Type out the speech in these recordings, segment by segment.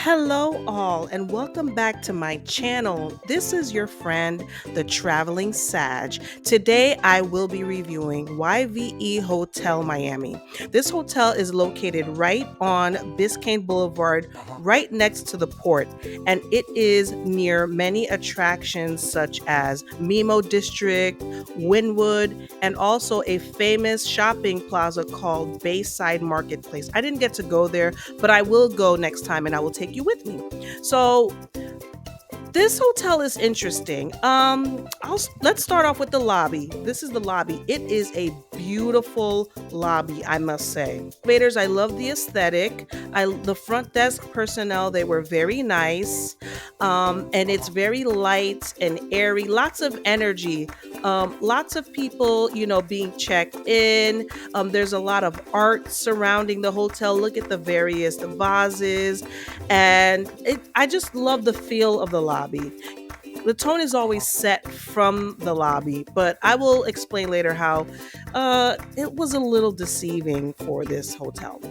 Hello, all, and welcome back to my channel. This is your friend, the Traveling Sag. Today, I will be reviewing YVE Hotel Miami. This hotel is located right on Biscayne Boulevard, right next to the port, and it is near many attractions such as Mimo District, Wynwood, and also a famous shopping plaza called Bayside Marketplace. I didn't get to go there, but I will go next time and I will take you with me. So this hotel is interesting. Let's start off with the lobby. This is the lobby. It is a beautiful lobby, I must say. Elevators, I love the aesthetic. The front desk personnel, they were very nice. And it's very light and airy, lots of energy. Lots of people, being checked in. There's a lot of art surrounding the hotel. Look at the various vases, and I just love the feel of the lobby. The tone is always set from the lobby, but I will explain later how it was a little deceiving for this hotel.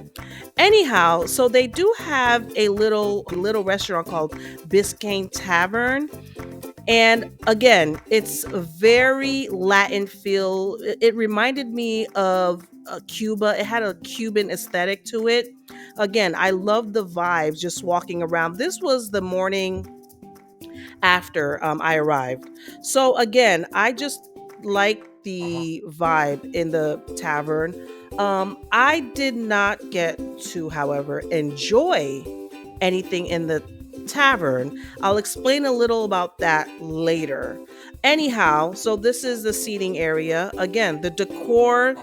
Anyhow, so they do have a little restaurant called Biscayne Tavern. And again, it's a very Latin feel. It reminded me of Cuba. It had a Cuban aesthetic to it. Again, I love the vibes just walking around. This was the morning after I arrived. So again, I just like the vibe in the tavern. I did not get to, however, enjoy anything in the tavern. I'll explain a little about that later. Anyhow, so this is the seating area. Again, the decor,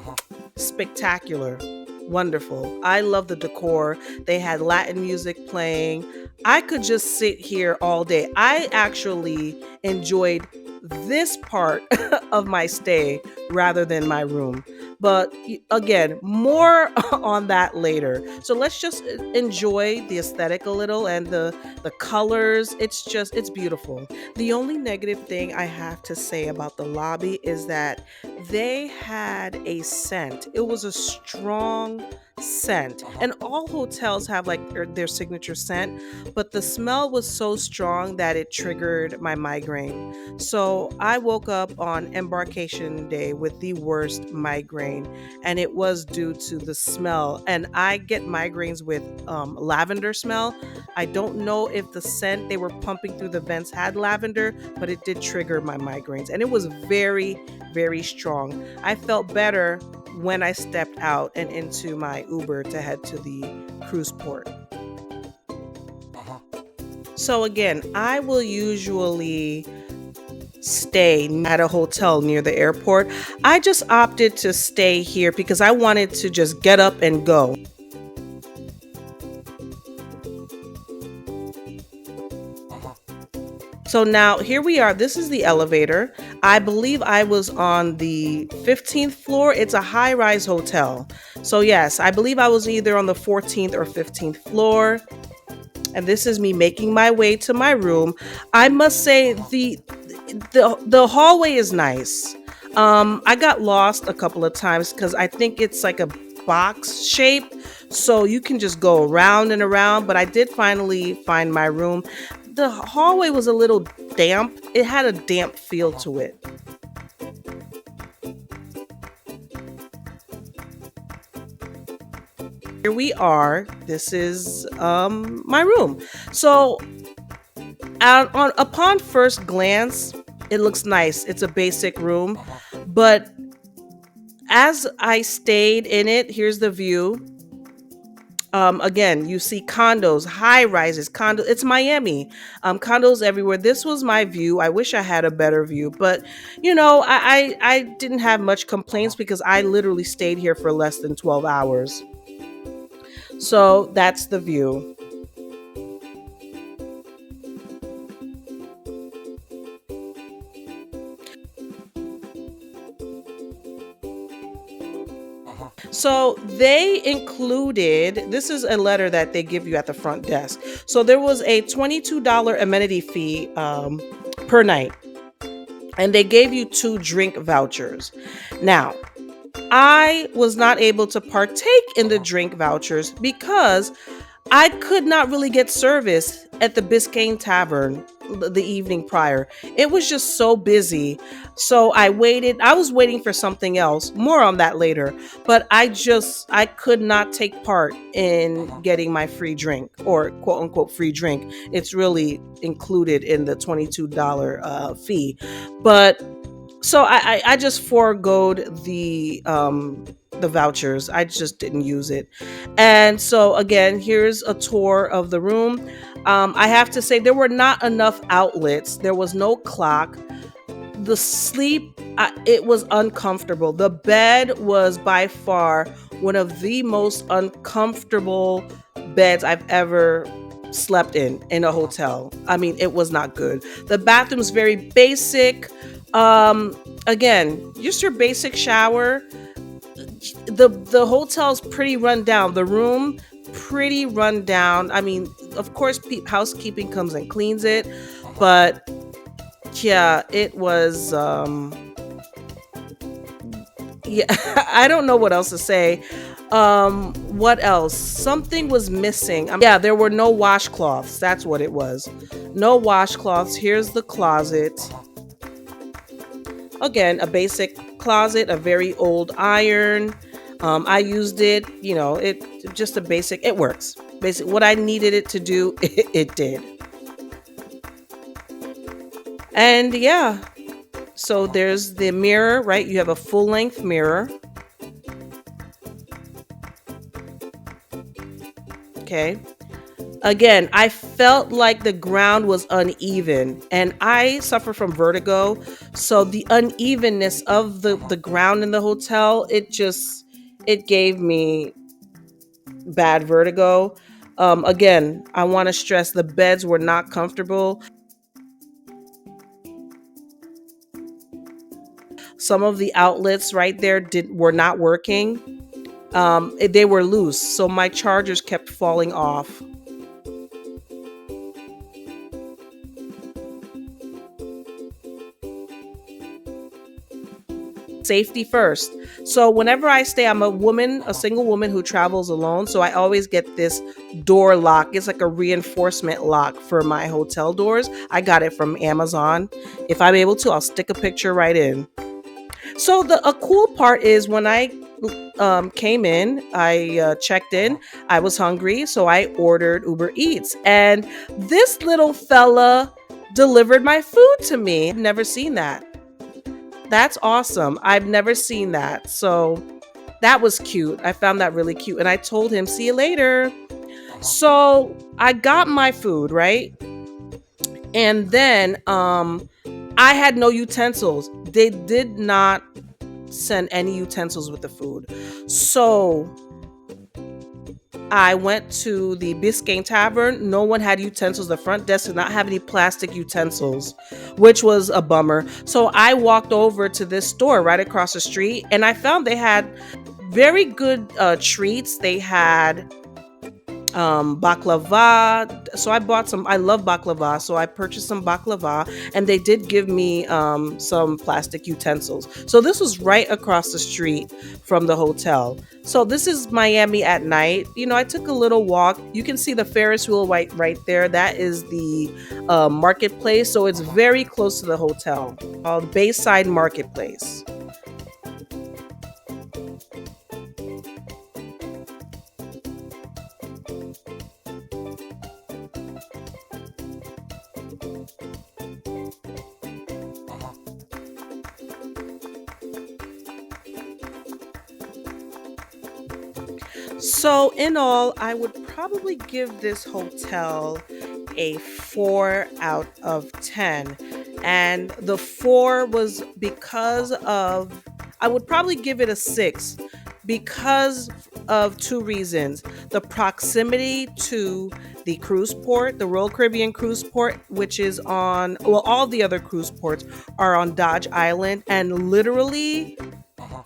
spectacular, wonderful. I love the decor. They had Latin music playing. I could just sit here all day. I actually enjoyed this part of my stay rather than my room. But again, more on that later. So let's just enjoy the aesthetic a little and the colors. It's beautiful. The only negative thing I have to say about the lobby is that they had a scent. It was a strong scent. And all hotels have like their signature scent, but the smell was so strong that it triggered my migraine. So I woke up on embarkation day with the worst migraine, and it was due to the smell. And I get migraines with lavender smell. I don't know if the scent they were pumping through the vents had lavender, but it did trigger my migraines, and it was very, very strong. I felt better when I stepped out and into my Uber to head to the cruise port. So again, I will usually stay at a hotel near the airport. I just opted to stay here because I wanted to just get up and go. So now here we are. This is the elevator. I believe I was on the 15th floor. It's a high-rise hotel. So yes, I believe I was either on the 14th or 15th floor. And this is me making my way to my room. I must say the hallway is nice. I got lost a couple of times because I think it's like a box shape, so you can just go around and around, but I did finally find my room. The hallway was a little damp. It had a damp feel to it. Here we are. This is my room. So upon first glance, it looks nice. It's a basic room, but as I stayed in it, here's the view. Again, you see condos, high rises, condos. It's Miami, condos everywhere. This was my view. I wish I had a better view, but I didn't have much complaints because I literally stayed here for less than 12 hours. So that's the view. So they included, this is a letter that they give you at the front desk. So there was a $22 amenity fee per night, and they gave you 2 drink vouchers. Now, I was not able to partake in the drink vouchers because I could not really get service at the Biscayne Tavern the evening prior. It was just so busy. So I waited. I was waiting for something else. More on that later. But I could not take part in getting my free drink, or quote unquote free drink. It's really included in the $22 fee. But so I just foregoed the vouchers. I just didn't use it. And so again, here's a tour of the room. I have to say there were not enough outlets. There was no clock. The sleep, it was uncomfortable. The bed was by far one of the most uncomfortable beds I've ever slept in a hotel. I mean, it was not good. The bathroom's very basic. Again, just your basic shower. The hotel's pretty run down. The room pretty run down. I mean, of course, housekeeping comes and cleans it, but yeah, it was yeah, I don't know what else to say. What else? Something was missing. Yeah, there were no washcloths. That's what it was. No washcloths. Here's the closet. Again, a basic closet, a very old iron. I used it, it just a basic, it works. Basic, what I needed it to do, it did. And yeah, so there's the mirror, right? You have a full length mirror. Okay. Again, I felt like the ground was uneven, and I suffer from vertigo. So the unevenness of the ground in the hotel, it gave me bad vertigo. Again, I want to stress the beds were not comfortable. Some of the outlets right there were not working. They were loose, so my chargers kept falling off. Safety first. So whenever I stay, I'm a single woman who travels alone. So I always get this door lock. It's like a reinforcement lock for my hotel doors. I got it from Amazon. If I'm able to, I'll stick a picture right in. So a cool part is when I came in, I checked in. I was hungry, so I ordered Uber Eats, and this little fella delivered my food to me. I've never seen that. That's awesome. I've never seen that. So that was cute. I found that really cute. And I told him, see you later. So I got my food, right? And then I had no utensils. They did not send any utensils with the food. So I went to the Biscayne Tavern. No one had utensils. The front desk did not have any plastic utensils, which was a bummer. So I walked over to this store right across the street, and I found they had very good treats. They had baklava. So I love baklava. So I purchased some baklava, and they did give me some plastic utensils. So this was right across the street from the hotel. So this is Miami at night. I took a little walk. You can see the Ferris wheel right there. That is the marketplace. So it's very close to the hotel, called Bayside Marketplace. So, in all, I would probably give this hotel a 4 out of 10. And the 4 was because of, I would probably give it a 6 because of two reasons: the proximity to the cruise port, the Royal Caribbean cruise port, which is on, well, all the other cruise ports are on Dodge Island, and literally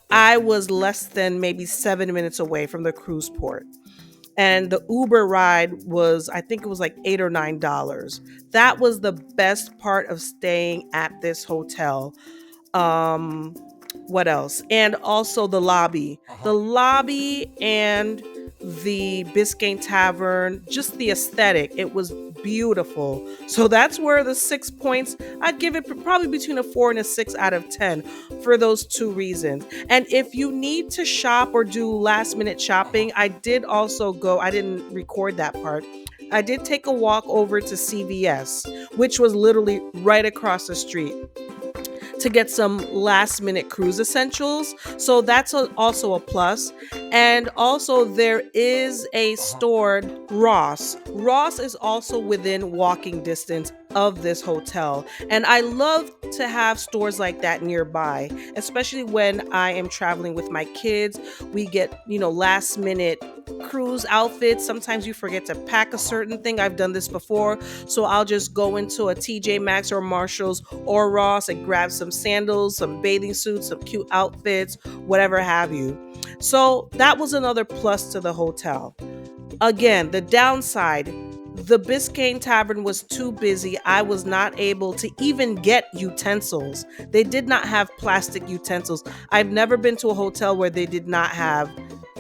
I was less than maybe 7 minutes away from the cruise port. And the Uber ride was, I think it was like $8 or $9. That was the best part of staying at this hotel. Um, what else? And also the lobby. The lobby and the Biscayne Tavern, just the aesthetic. It was beautiful. So that's where the 6 points, I'd give it probably between a 4 and a 6 out of 10 for those two reasons. And if you need to shop or do last minute shopping, I did also go, I didn't record that part. I did take a walk over to CVS, which was literally right across the street, to get some last minute cruise essentials. So that's also a plus. And also, there is a store, Ross. Ross is also within walking distance of this hotel. And I love to have stores like that nearby, especially when I am traveling with my kids. We get, last minute cruise outfits. Sometimes you forget to pack a certain thing. I've done this before. So I'll just go into a TJ Maxx or Marshalls or Ross and grab some sandals, some bathing suits, some cute outfits, whatever have you. So that was another plus to the hotel. Again, the downside, the Biscayne Tavern was too busy. I was not able to even get utensils. They did not have plastic utensils. I've never been to a hotel where they did not have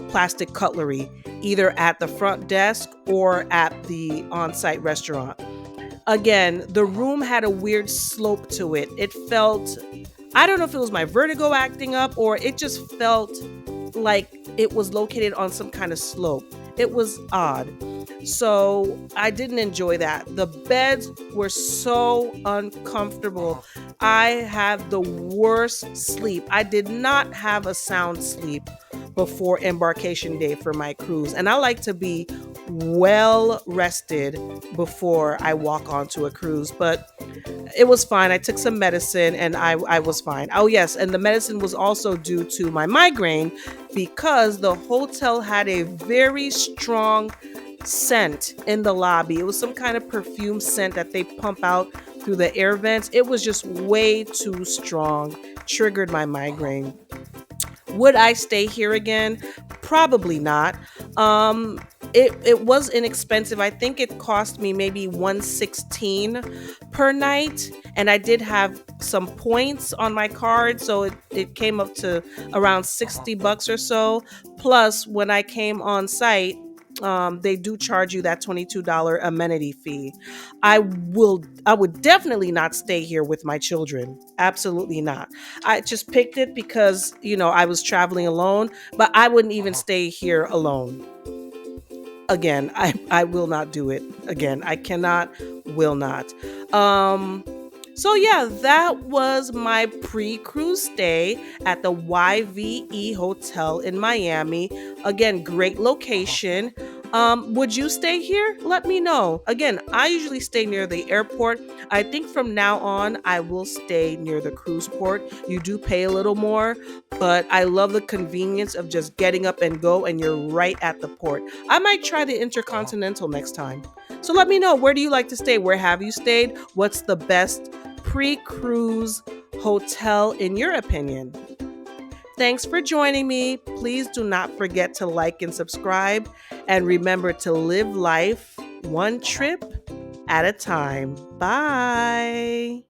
plastic cutlery, either at the front desk or at the on-site restaurant. Again, the room had a weird slope to it. It felt, I don't know if it was my vertigo acting up, or it just felt like it was located on some kind of slope. It was odd. So I didn't enjoy that. The beds were so uncomfortable. I had the worst sleep. I did not have a sound sleep before embarkation day for my cruise. And I like to be well rested before I walk onto a cruise. But it was fine. I took some medicine and I was fine. Oh, yes. And the medicine was also due to my migraine, because the hotel had a very strong scent in the lobby. It was some kind of perfume scent that they pump out through the air vents. It was just way too strong, triggered my migraine. Would I stay here again? Probably not. It was inexpensive. I think it cost me maybe 116 per night, and I did have some points on my card, so it came up to around $60 or so. Plus, when I came on site, they do charge you that $22 amenity fee. I would definitely not stay here with my children. Absolutely not. I just picked it because, I was traveling alone, but I wouldn't even stay here alone. Again, I will not do it again. I cannot, will not. So yeah, that was my pre-cruise stay at the YVE Hotel in Miami. Again, great location. Would you stay here? Let me know. Again, I usually stay near the airport. I think from now on, I will stay near the cruise port. You do pay a little more, but I love the convenience of just getting up and go, and you're right at the port. I might try the Intercontinental next time. So let me know, where do you like to stay? Where have you stayed? What's the best pre-cruise hotel in your opinion? Thanks for joining me. Please do not forget to like and subscribe, and remember to live life one trip at a time. Bye.